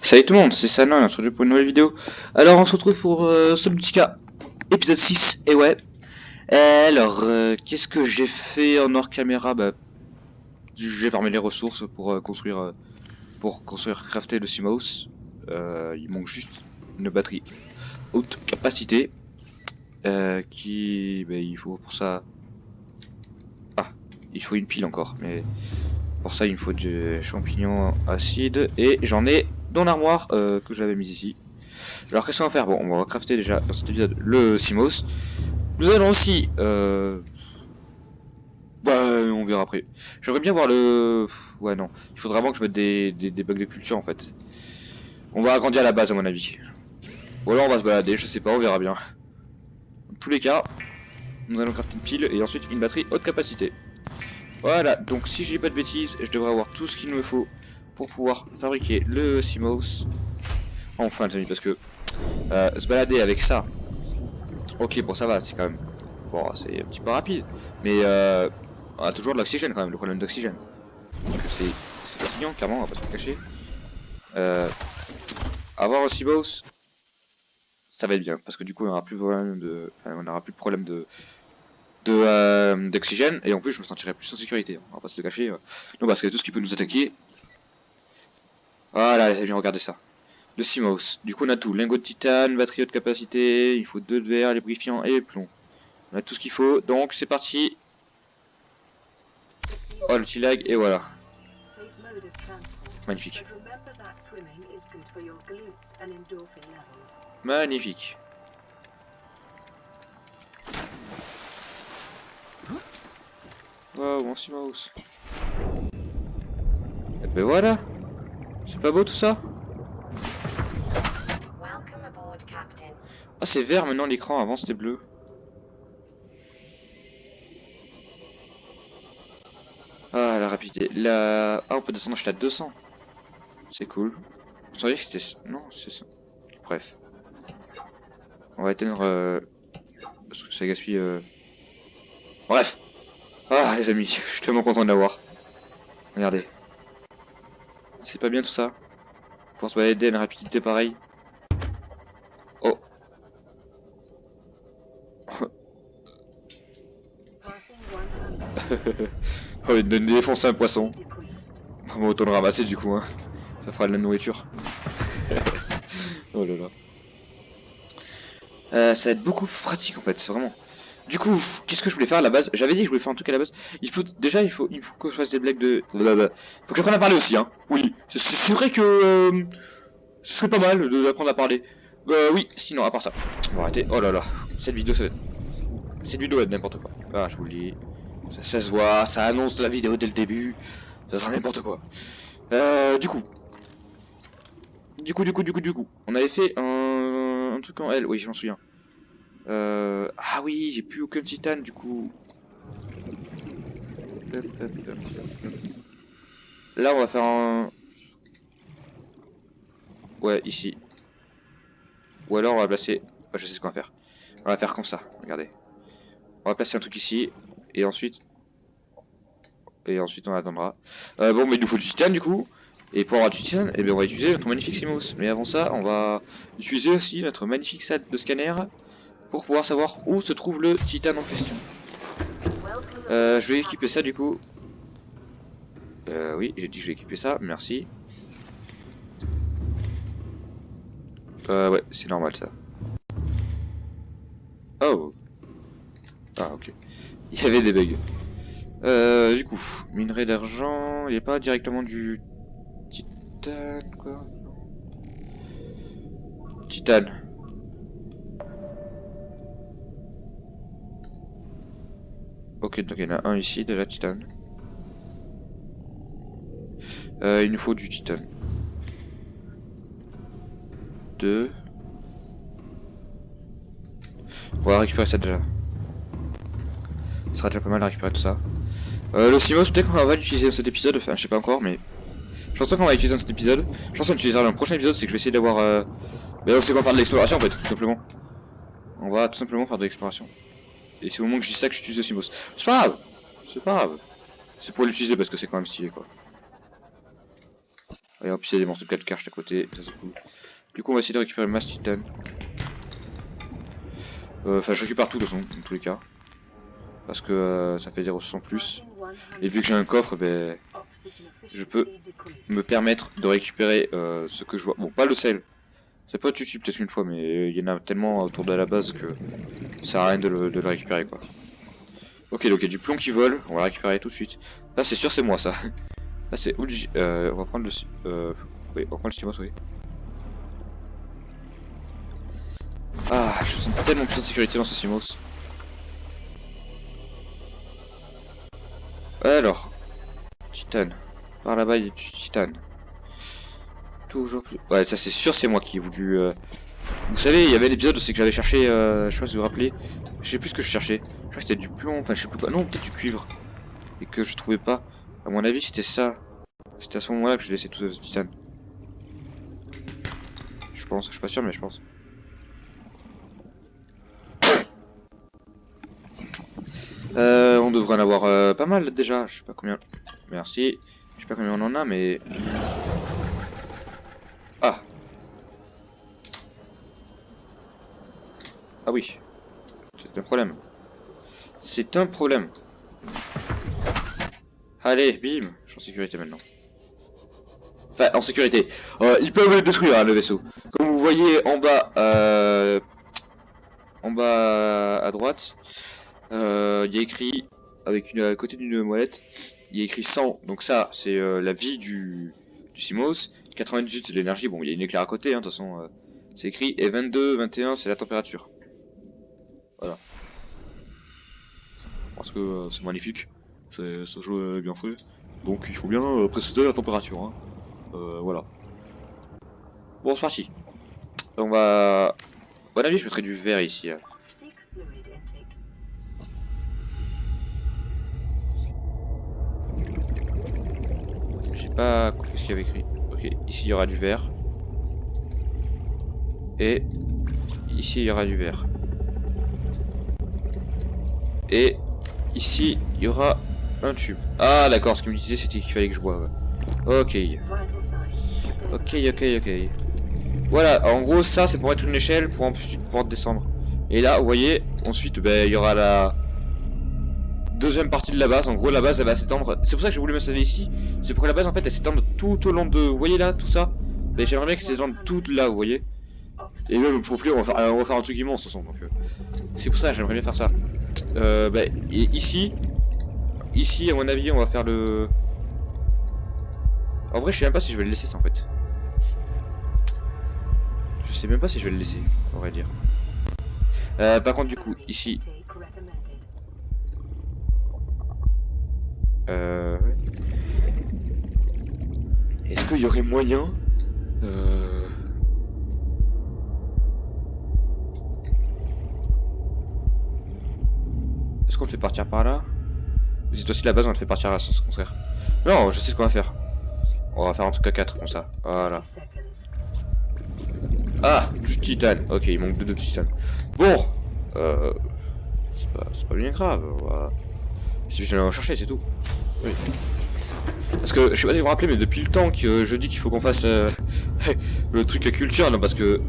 Salut tout le monde, c'est Sana, on se retrouve pour une nouvelle vidéo. Alors on se retrouve pour Subnautica, épisode 6, et ouais. Alors, qu'est-ce que j'ai fait en hors caméra? Bah, j'ai fermé les ressources pour construire, crafter le CMOS. Il manque juste une batterie haute capacité, bah, il faut pour ça... Ah, il faut une pile encore, mais... Pour ça, il me faut des champignons acides et j'en ai dans l'armoire que j'avais mis ici. Alors qu'est-ce qu'on va faire? Bon, on va crafter déjà dans cet épisode le CMOS. Nous allons aussi... Bah, on verra après. J'aimerais bien voir le... Ouais, non. Il faudra vraiment que je mette des bacs de culture en fait. On va agrandir la base à mon avis. Ou alors on va se balader, je sais pas, on verra bien. Dans tous les cas, nous allons crafter une pile et ensuite une batterie haute capacité. Voilà, donc si je dis pas de bêtises, je devrais avoir tout ce qu'il me faut pour pouvoir fabriquer le CMOS. Enfin les amis, parce que se balader avec ça, ok bon ça va, c'est quand même, bon c'est un petit peu rapide, mais on a toujours de l'oxygène quand même, le problème d'oxygène. Donc c'est fatigant clairement, on va pas se le cacher. Avoir un CMOS, ça va être bien, parce que du coup on n'aura plus de problème d'oxygène, et en plus je me sentirai plus en sécurité, on va pas se le cacher. Non, parce que tout ce qui peut nous attaquer. Voilà les amis, regardez ça. Le CMOS, du coup on a tout, lingot de titane, batterie haute capacité, il faut 2 de verre, lubrifiant et plomb. On a tout ce qu'il faut, donc c'est parti. Oh le petit lag, et voilà. Magnifique. Magnifique. Wow, mon CMOS. Et ben voilà. C'est pas beau tout ça? Ah c'est vert maintenant l'écran, avant c'était bleu. Ah la rapidité. Ah on peut descendre jusqu'à 200. C'est cool. Vous saviez que c'était... Non c'est ça. Bref. On va éteindre... Parce que ça gaspille... Bref. Ah les amis, je suis tellement content de l'avoir. Regardez. C'est pas bien tout ça? Pour se balader à une rapidité pareille. Oh. Oh, il donne défoncer un poisson. On va autant le ramasser du coup, hein. Ça fera de la nourriture. Oh là là. Ça va être beaucoup pratique en fait, c'est vraiment. Du coup, qu'est-ce que je voulais faire à la base? J'avais dit que je voulais faire un truc à la base. Il faut que je fasse des blagues de... Faut que j'apprenne à parler aussi, hein. Oui, c'est vrai que... ce serait pas mal d'apprendre à parler. Oui, sinon, à part ça. On va arrêter. Oh là là, cette vidéo, ça va être... Cette vidéo va être n'importe quoi. Ah, je vous le dis. Ça se voit, ça annonce la vidéo dès le début. Ça sera n'importe quoi. Du coup. On avait fait un truc en L, oui, je m'en souviens. Ah oui, j'ai plus aucun titane du coup. Là, on va faire un... Ouais, ici. Ou alors on va placer... Oh, je sais ce qu'on va faire. On va faire comme ça, regardez. On va placer un truc ici. Et ensuite... on attendra. Bon, mais il nous faut du titane du coup. Et pour avoir du titane, eh bien, on va utiliser notre magnifique CMOS. Mais avant ça, on va utiliser aussi notre magnifique set de scanner pour pouvoir savoir où se trouve le titane en question. Je vais équiper ça du coup. Oui, j'ai dit que je vais équiper ça, merci. Ouais, c'est normal ça. Oh. Ah, ok. Il y avait des bugs. Du coup, minerai d'argent, il n'y a pas directement du titane, quoi. Titane. Ok, donc il y en a un ici de la titane. Il nous faut du titane. 2. On va récupérer ça déjà. Ce sera déjà pas mal de récupérer tout ça. Le Simos, peut-être qu'on va l'utiliser dans cet épisode, enfin je sais pas encore, mais je pense pas qu'on va l'utiliser dans cet épisode. Je pense qu'on l'utilisera dans le prochain épisode, c'est que je vais essayer d'avoir... Mais on sait quoi faire de l'exploration en fait, tout simplement. On va tout simplement faire de l'exploration. Et c'est au moment que je dis ça que j'utilise le Simos. C'est pas grave. C'est pas grave. C'est pour l'utiliser parce que c'est quand même stylé quoi. Et en plus il y a des morceaux de 4 cartes à côté, ça c'est cool. Du coup on va essayer de récupérer le masse titane. Enfin je récupère tout de toute façon, dans tous les cas. Parce que ça fait des ressources en plus. Et vu que j'ai un coffre, ben, je peux me permettre de récupérer ce que je vois. Bon, pas le sel. Ça peut être utile peut-être une fois, mais il y en a tellement autour de la base que ça sert à rien de le récupérer quoi. Ok, donc il y a du plomb qui vole, on va le récupérer tout de suite. Là c'est sûr c'est moi ça. Là c'est obligé. On va prendre le... oui, on va prendre le Simos, oui. Ah, je sens tellement plus de sécurité dans ce Simos. Alors, titane. Par là-bas, il y a du titane. Toujours plus. Ouais, ça c'est sûr, c'est moi qui ai voulu. Vous savez, il y avait l'épisode, c'est que j'avais cherché. Je sais pas si vous vous rappelez. Je sais plus ce que je cherchais. Je crois que c'était du plomb, enfin je sais plus quoi. Non, peut-être du cuivre. Et que je trouvais pas. À mon avis, c'était ça. C'était à ce moment-là que j'ai laissé tout ce titane. Je pense, je suis pas sûr, mais je pense. On devrait en avoir pas mal déjà. Je sais pas combien. Merci. Je sais pas combien on en a, mais. Ah. Ah oui. C'est un problème. C'est un problème. Allez, bim. Je suis en sécurité maintenant. Enfin, en sécurité. Ils peuvent le détruire, hein, le vaisseau. Comme vous voyez en bas à droite, il y a écrit, à côté d'une molette, il y a écrit 100. Donc ça, c'est la vie du Simos. 98, c'est de l'énergie. Bon, il y a une éclair à côté, hein, de toute façon. C'est écrit. Et 22, 21, c'est la température. Voilà. Parce que c'est magnifique. Ce jeu est bien fait. Donc il faut bien préciser la température. Hein. Voilà. Bon, c'est parti. On va... Bon avis, je mettrai du verre ici. Là. Je sais pas ce qu'il y avait écrit. Ok, ici il y aura du verre. Et ici il y aura du verre. Et ici il y aura un tube. Ah d'accord, ce qu'il me disait c'était qu'il fallait que je boive. Ok. Ok. Voilà, en gros ça c'est pour être une échelle pour ensuite pouvoir descendre. Et là vous voyez, ensuite ben, il y aura la deuxième partie de la base. En gros la base elle va s'étendre. C'est pour ça que j'ai voulu m'installer ici. C'est pour que la base en fait elle s'étende tout au long de... Vous voyez là tout ça. Ben, j'aimerais bien que ça s'étende tout là vous voyez. Et même pour plus on va faire un truc immense de toute façon. Donc c'est pour ça que j'aimerais bien faire ça. Ben, et ici à mon avis on va faire le... En vrai je sais même pas si je vais le laisser ça en fait. Je sais même pas si je vais le laisser, on va dire. Par contre du coup, ici... Est-ce qu'il y aurait moyen Est-ce qu'on le fait partir par là? C'est aussi la base, on le fait partir à sens contraire. Non, je sais ce qu'on va faire. On va faire un truc à 4 comme ça. Voilà. Ah, du titane. Ok, il manque 2 de titane. Bon, c'est pas bien grave. Je vais aller en chercher, c'est tout. Oui. Parce que je sais pas si vous vous rappelez, mais depuis le temps que je dis qu'il faut qu'on fasse le truc à culture, non, parce que.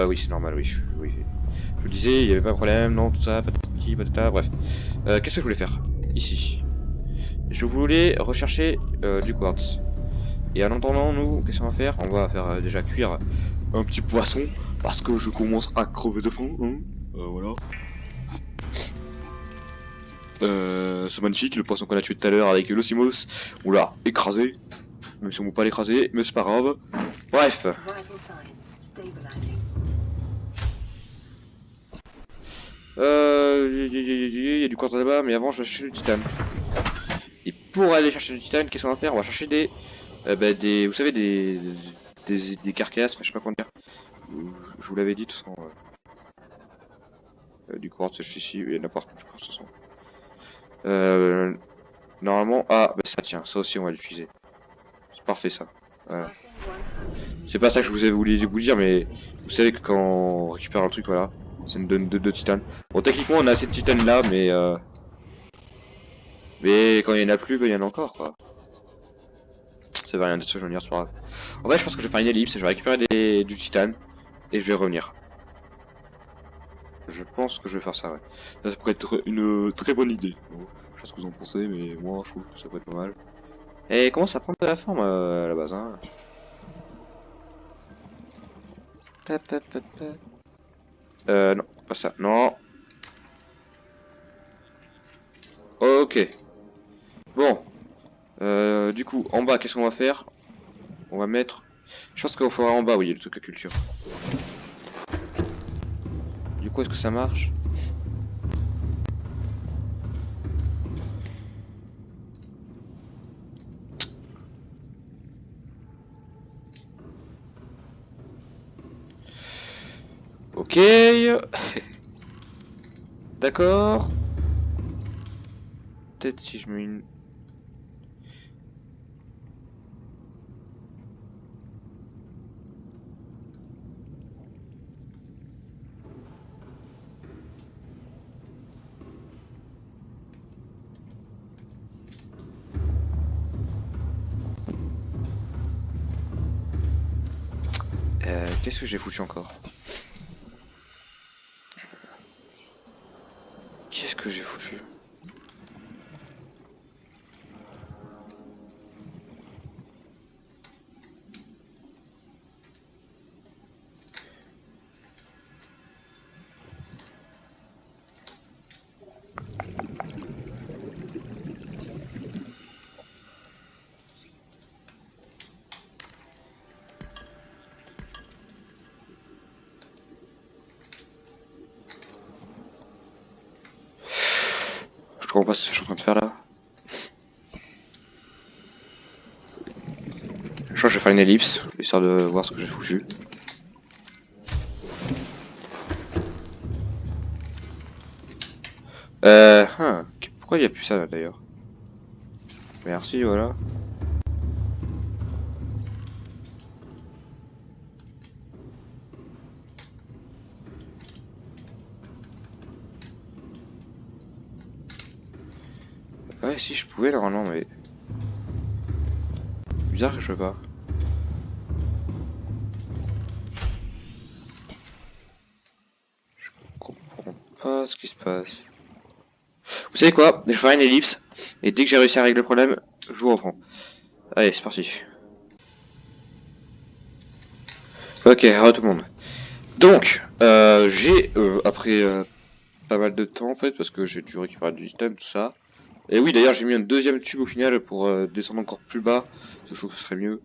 Oui, c'est normal, oui. Oui. Je vous disais, il n'y avait pas de problème, non, tout ça, patati, patata, bref. Qu'est-ce que je voulais faire? Ici. Je voulais rechercher du quartz. Et en attendant, nous, qu'est-ce qu'on va faire? On va faire déjà cuire un petit poisson, parce que je commence à crever de faim, hein. Voilà. C'est magnifique, le poisson qu'on a tué tout à l'heure avec le Simos. On l'a écrasé. Même si on ne peut pas l'écraser, mais c'est pas grave. Bref. Il y a du quartz là-bas, mais avant je vais chercher du titane. Et pour aller chercher du titane, qu'est-ce qu'on va faire? On va chercher des, vous savez, des carcasses, enfin, je sais pas comment dire. Je vous l'avais dit, de toute façon. Du quartz, je suis ici, il y en a partout, je crois, de toute façon. Normalement, ah, bah ça tiens, ça aussi on va l'utiliser. C'est parfait ça. Voilà. C'est pas ça que je vous ai voulu vous dire, mais vous savez que quand on récupère un truc, voilà, ça nous donne deux titanes. Bon, techniquement, on a assez de titanes là, mais quand il y en a plus, bah, il y en a encore, quoi. Ça va rien dire, je vais venir sur. En vrai, je pense que je vais faire une ellipse et je vais récupérer du titane et je vais revenir. Je pense que je vais faire ça, ouais. Ça pourrait être une très bonne idée. Bon, je sais pas ce que vous en pensez, mais moi, je trouve que ça pourrait être pas mal. Et commence à prendre de la forme à la base, hein. Non, pas ça. Non. Ok. Bon. Du coup, en bas, qu'est-ce qu'on va faire? On va mettre. Je pense qu'on fera en bas, oui, le truc à culture. Du coup, est-ce que ça marche? Ok. D'accord. Peut-être si je mets une. Qu'est-ce que j'ai foutu encore? Qu'est-ce que j'ai foutu? Je comprends pas ce que je suis en train de faire là. Je crois que je vais faire une ellipse, histoire de voir ce que j'ai foutu. Pourquoi il n'y a plus ça là d'ailleurs? Merci, voilà. Ouais, si je pouvais normalement, mais. Bizarre que je peux pas. Je comprends pas ce qui se passe. Vous savez quoi? Je vais faire une ellipse, et dès que j'ai réussi à régler le problème, je vous reprends. Allez, c'est parti. Ok, alors tout le monde. Donc, j'ai, après pas mal de temps en fait, parce que j'ai dû récupérer du système, tout ça. Et oui, d'ailleurs, j'ai mis un deuxième tube au final pour descendre encore plus bas, parce que je trouve que ce serait mieux.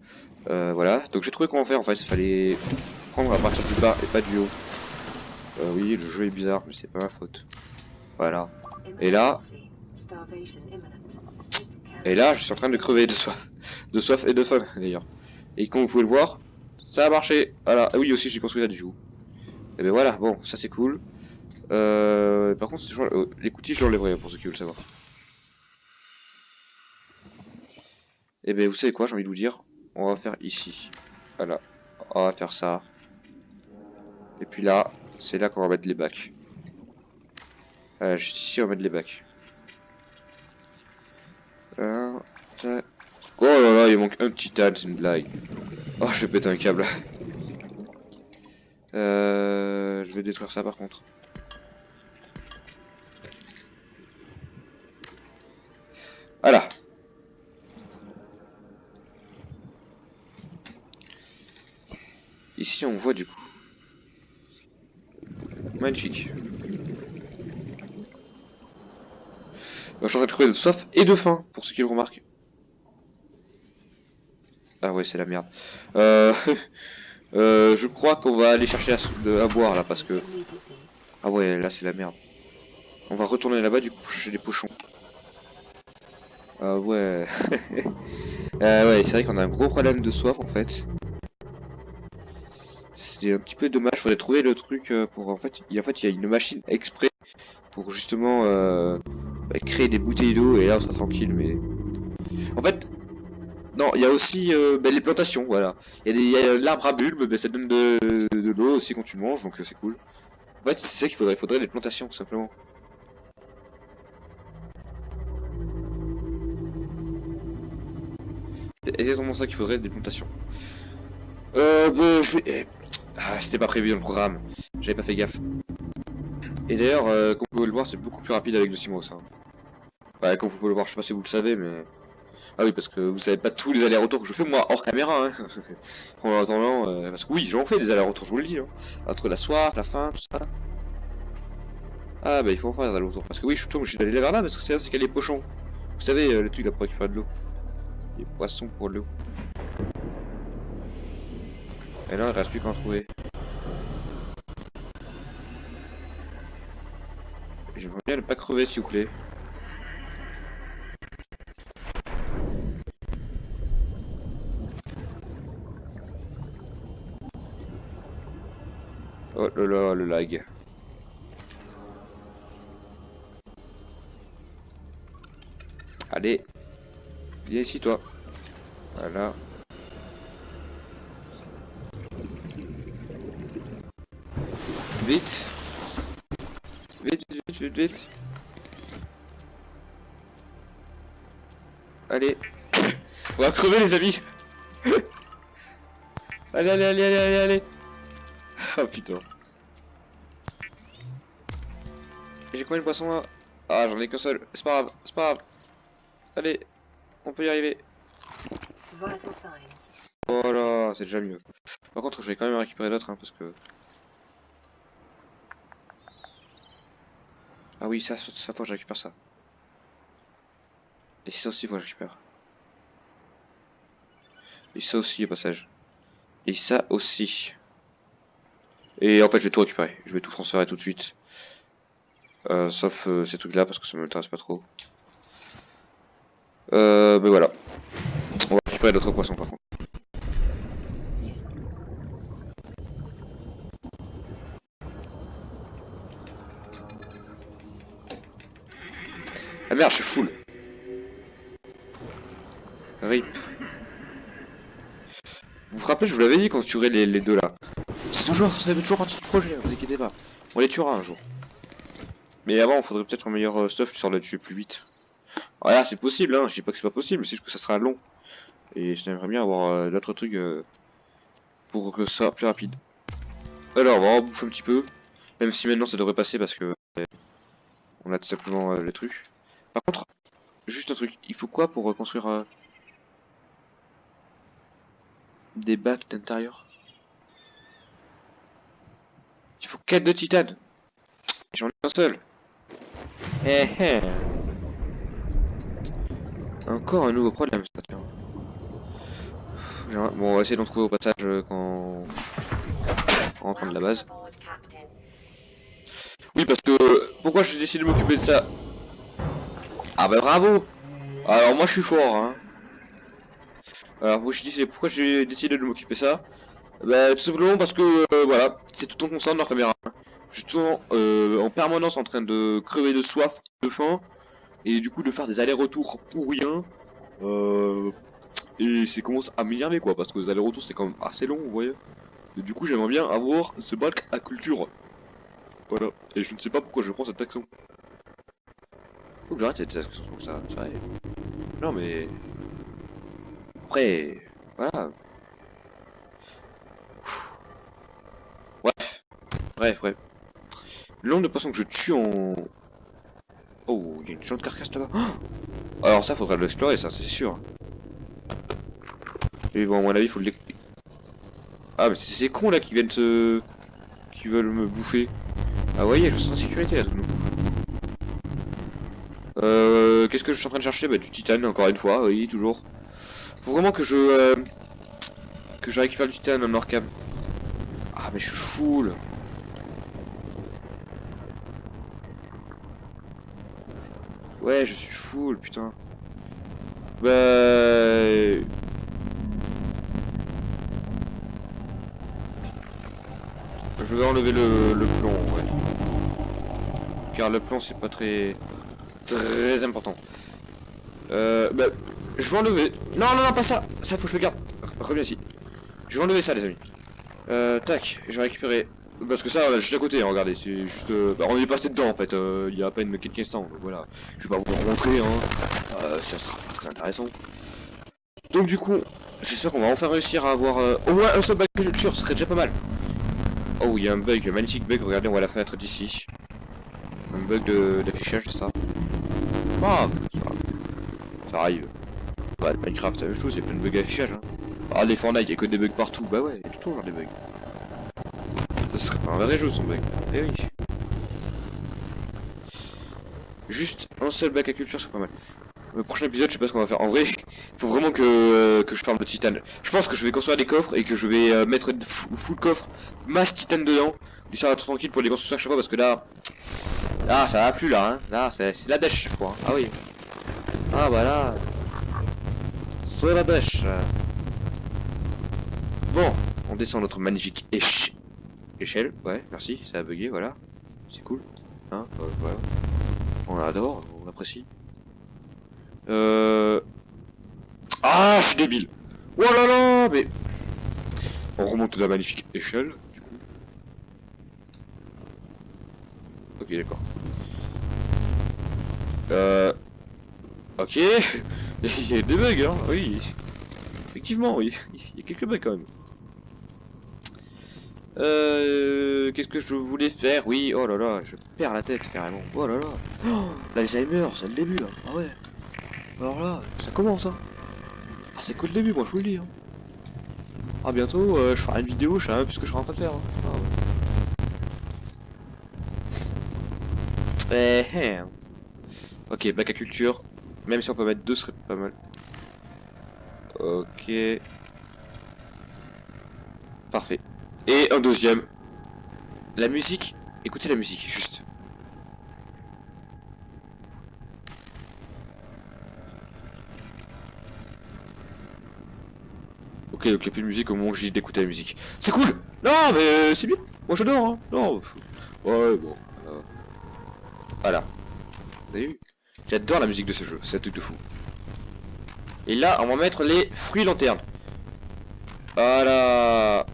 Voilà, donc j'ai trouvé comment faire en fait, il fallait prendre à partir du bas et pas du haut. Oui, le jeu est bizarre, mais c'est pas ma faute. Voilà. Et là, je suis en train de crever de soif. De soif et de faim d'ailleurs. Et comme vous pouvez le voir, ça a marché. Voilà. Ah oui, aussi j'ai construit là du coup. Et ben voilà, bon, ça c'est cool. Par contre, les coutilles, je l'enlèverai pour ceux qui veulent savoir. Et ben vous savez quoi, j'ai envie de vous dire, on va faire ici. Voilà. On va faire ça. Et puis là, c'est là qu'on va mettre les bacs. Juste ici, on va mettre les bacs. Tac. Oh là là, il manque un titane, c'est une blague. Oh, je vais péter un câble. Je vais détruire ça par contre. Voilà. Ici, on voit du coup. Magnifique. Je suis en train de crever de soif et de faim, pour ceux qui le remarquent. Ah ouais, c'est la merde. Je crois qu'on va aller chercher à boire là, parce que... Ah ouais, là c'est la merde. On va retourner là-bas du coup pour chercher des pochons. Ah ouais. Ouais, c'est vrai qu'on a un gros problème de soif en fait. C'est un petit peu dommage, faudrait trouver le truc pour en fait, il y a une machine exprès pour justement créer des bouteilles d'eau et là on sera tranquille mais en fait non, il y a aussi les plantations, voilà. Il y a l'arbre à bulbe, ça donne de l'eau aussi quand tu le manges, donc c'est cool. En fait, c'est ça qu'il faudrait, des plantations tout simplement. C'est exactement ça qu'il faudrait, des plantations. Je vais... Ah, c'était pas prévu dans le programme, j'avais pas fait gaffe. Et d'ailleurs, comme vous pouvez le voir, c'est beaucoup plus rapide avec le Simos. Hein. Ouais, comme vous pouvez le voir, je sais pas si vous le savez, mais... Ah oui, parce que vous savez pas tous les allers-retours que je fais moi hors caméra. Hein. En attendant, parce que oui, j'en fais des allers-retours, je vous le dis. Hein. Entre la soif, la faim, tout ça. Ah bah il faut en faire des allers-retours. Parce que oui, je suis allé vers là, parce que c'est qu'il y a les pochons. Vous savez, le truc là pour récupérer de l'eau. Les poissons pour l'eau. Et là, il reste plus qu'à en trouver. J'aimerais bien ne pas crever, s'il vous plaît. Oh là là, le lag. Allez, viens ici toi. Voilà. Vite. Vite, vite, vite, vite. Allez. On va crever les amis. Allez, allez, allez, allez, allez, allez. Oh putain. J'ai combien de poissons là? Ah, j'en ai qu'un seul. C'est pas grave, c'est pas grave. Allez, on peut y arriver. Voilà, c'est déjà mieux. Par contre, je vais quand même récupérer d'autres, hein, parce que... Ah oui, ça faut que je récupère ça. Et ça aussi, faut que je récupère. Et ça aussi, au passage. Et ça aussi. Et en fait, je vais tout récupérer. Je vais tout transférer tout de suite. Sauf ces trucs-là, parce que ça m'intéresse pas trop. Mais voilà. On va récupérer d'autres poissons, par contre. Ah merde, je suis full. RIP. Vous vous rappelez, je vous l'avais dit quand on tuerait les deux là. Ça fait toujours partie du projet, ne vous inquiétez pas. On les tuera un jour. Mais avant, il faudrait peut-être un meilleur stuff histoire de les tuer plus vite. Voilà, c'est possible, hein. Je dis pas que c'est pas possible, c'est juste que ça sera long. Et j'aimerais bien avoir d'autres trucs pour que ça soit plus rapide. Alors, on va en bouffer un petit peu. Même si maintenant ça devrait passer parce que on a tout simplement les trucs. Par contre, juste un truc, il faut quoi pour construire des bacs d'intérieur? Il faut 4 de titane. J'en ai un seul. Eh eh. Encore un nouveau problème, ça tient. Bon, on va essayer d'en trouver au passage quand on rentre de la base. Oui, parce que pourquoi j'ai décidé de m'occuper de ça? Ah bah bravo. Alors moi je suis fort, hein. Alors moi je dis c'est pourquoi j'ai décidé de m'occuper de ça. Bah tout simplement parce que voilà, c'est tout en concerne leur caméra. Je suis tout en permanence en train de crever de soif, de faim, et du coup de faire des allers-retours pour rien. Et c'est commence à m'énerver quoi, parce que les allers-retours c'est quand même assez long, vous voyez. Et du coup j'aimerais bien avoir ce bac à culture. Voilà. Et je ne sais pas pourquoi je prends cette action. Faut que j'arrête cette action comme ça, c'est vrai. Non mais... Après... Voilà. Bref. Bref. Le nombre de poissons que je tue en... Oh, il y a une géante carcasse là-bas. Oh, alors ça faudrait l'explorer ça, c'est sûr. Et bon à mon avis il faut le... Ah mais c'est ces cons là qui viennent se... Qui veulent me bouffer. Ah voyez, je me sens en sécurité là tout le monde. Qu'est-ce que je suis en train de chercher? Bah du titane encore une fois, oui toujours. Faut vraiment que je récupère du titane en hors-cam. Ah mais je suis full. Ouais, je suis full, putain. Bah... Je vais enlever le plomb, ouais. Car le plomb, c'est pas très important. Bah... Je vais enlever... Non, non, non, pas ça. Ça, faut que je le garde. Reviens ici. Je vais enlever ça, les amis. Tac, je vais récupérer... Parce que ça, juste à côté, hein, regardez, c'est juste... Bah, on est passé dedans, en fait, il y a à peine quelques instants, donc voilà. Je vais pas vous le montrer, hein. Ça sera pas très intéressant. Donc du coup, j'espère qu'on va enfin réussir à avoir... au moins un seul bug de culture, ce serait déjà pas mal. Oh, il y a un bug, un magnifique bug, regardez, on voit la fenêtre d'ici. Un bug d'affichage, c'est ça. Ah, ça arrive. Ouais, Minecraft, la même chose, il y a plein de bugs d'affichage, hein. Ah, les Fortnite, il y a que des bugs partout, bah ouais, il y a toujours des bugs. Ce serait pas un vrai jeu son bug. Eh oui. Juste un seul bac à culture, c'est pas mal. Le prochain épisode, je sais pas ce qu'on va faire. En vrai, il faut vraiment que je farme le titane. Je pense que je vais construire des coffres et que je vais mettre full coffre, masse titane dedans. Du ça va être tranquille pour les constructions à chaque fois parce que là, ça va plus là. Hein. Là, c'est la dèche chaque fois. Hein. Ah oui. Ah bah là, c'est la dèche. Bon, on descend notre magnifique échelle. Ouais, merci, ça a bugué, voilà. C'est cool. Hein, voilà. On adore, on apprécie. Ah, je suis débile. Oh là là, mais... On remonte de la magnifique échelle, du coup. Ok, d'accord. Ok. Il y a des bugs, hein, oui. Effectivement, oui. Il y a quelques bugs quand même. Qu'est-ce que je voulais faire? Oui, oh là là, je perds la tête carrément. Oh là là. Oh, l'Alzheimer, c'est le début là. Ah ouais. Alors là, ça commence hein. Ah c'est que le début, moi je vous le dis. Hein. Ah bientôt, je ferai une vidéo, je sais même plus ce que je serai en train de faire. Hein. Ah, ouais. Ok, bac à culture. Même si on peut mettre deux, ce serait pas mal. Ok. Parfait. Et un deuxième. La musique. Écoutez la musique, juste. Ok, donc il n'y a plus de musique au moment où j'ai d'écouter la musique. C'est cool. Non, mais c'est bien. Moi j'adore. Hein. Non. Ouais, bon. Voilà. Vous avez vu? J'adore la musique de ce jeu. C'est un truc de fou. Et là, on va mettre les fruits lanternes. Voilà.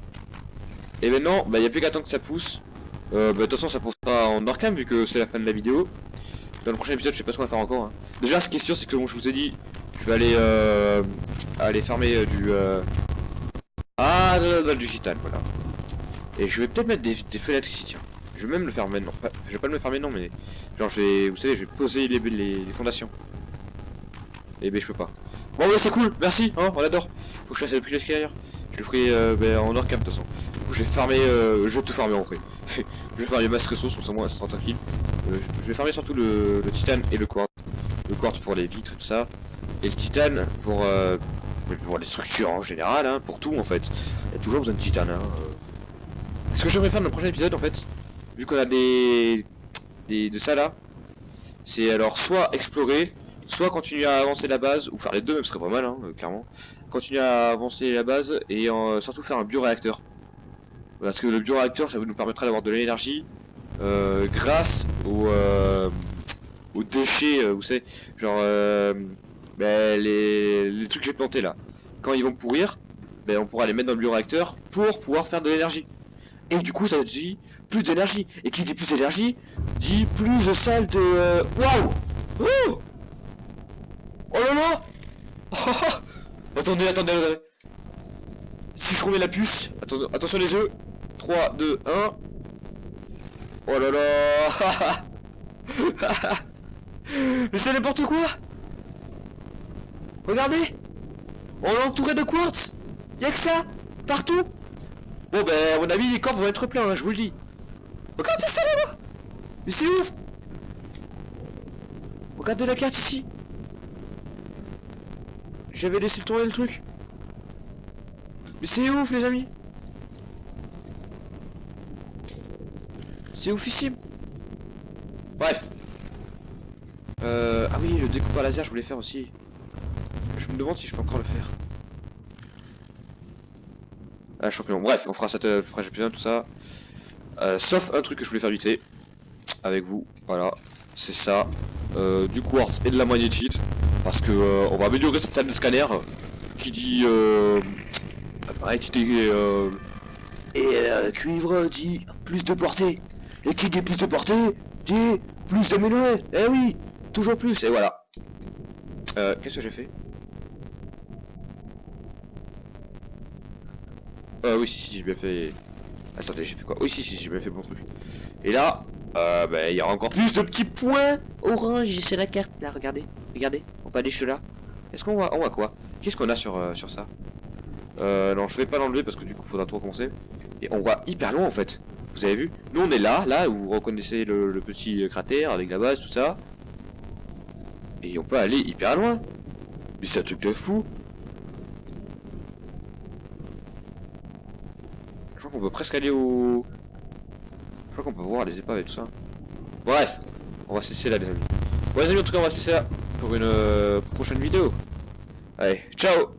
Et maintenant, bah, il n'y a plus qu'à attendre que ça pousse. Bah, de toute façon, ça poussera en Orcam vu que c'est la fin de la vidéo. Dans le prochain épisode, je sais pas ce qu'on va faire encore. Hein. Déjà, ce qui est sûr, c'est que bon, je vous ai dit, je vais aller farmer du titane, voilà. Et je vais peut-être mettre des fenêtres ici, tiens. Je vais même le faire maintenant. Enfin, je vais pas le faire maintenant, mais genre, vous savez, je vais poser les fondations. Et ben, je peux pas. Bon, ouais, c'est cool, merci, hein, on adore. Faut que je fasse le plus l'escalier ailleurs. Je le ferai en hors cam de toute façon. Du coup, je vais farmer, je vais tout farmer en vrai. Je vais farmer masse ressources, comme ça, moi, ça sera tranquille. Je vais farmer surtout le titane et le quartz. Le quartz pour les vitres et tout ça. Et le titane pour les structures en général, hein, pour tout en fait. Il y a toujours besoin de titane. Hein. Ce que j'aimerais faire dans le prochain épisode en fait, vu qu'on a de ça là, c'est alors soit explorer, soit continuer à avancer la base, ou faire les deux même ce serait pas mal, hein, clairement. Continuer à avancer la base et surtout faire un bioréacteur. Parce que le bioréacteur ça nous permettra d'avoir de l'énergie grâce aux déchets, vous savez, genre les trucs que j'ai plantés là. Quand ils vont pourrir, on pourra les mettre dans le bioréacteur pour pouvoir faire de l'énergie. Et du coup ça dit plus d'énergie. Et qui dit plus d'énergie dit plus de salles de... Waouh oh, oh là là attendez. Si je remets la puce, attention les yeux. 3, 2, 1. Oh là là mais c'est n'importe quoi. Regardez. On est entouré de quartz. Y'a que ça. Partout. Bon à mon avis les coffres vont être pleins, hein, je vous le dis. Regardez ça là-bas. Mais c'est ouf. Regardez la carte ici. J'avais laissé tourner le truc. Mais c'est ouf les amis. C'est oufissime. Bref. Ah oui, le découpeur laser, je voulais faire aussi. Je me demande si je peux encore le faire. Ah, je crois que non. Bref, on fera ça après l'épisode, tout ça. Sauf un truc que je voulais faire vite fait. Avec vous, voilà. C'est ça. Du quartz et de la magnétite. Parce que on va améliorer cette salle de scanner. Qui dit magnétite et cuivre dit plus de portée. Et qui dit plus de portée dit plus d'amélioré. Eh oui, toujours plus. Et voilà. Qu'est-ce que j'ai fait? Oui, si, j'ai bien fait. Attendez, j'ai fait quoi? Oui, si, j'ai bien fait mon truc. Et là, bah, il y a encore plus de petits points orange sur la carte. Là, regardez, regardez. On peut aller jusque là. Est-ce qu'on voit, on voit quoi? Qu'est-ce qu'on a sur ça? Non, je vais pas l'enlever parce que du coup, faudra tout recommencer. Et on voit hyper loin en fait. Vous avez vu? Nous, on est là où vous reconnaissez le petit cratère avec la base, tout ça. Et on peut aller hyper loin. Mais c'est un truc de fou. Je crois qu'on peut presque aller au... Je crois qu'on peut voir les épaves et tout ça. Bref, on va cesser là les amis. Bon les amis, en tout cas on va cesser là pour une prochaine vidéo. Allez, ciao.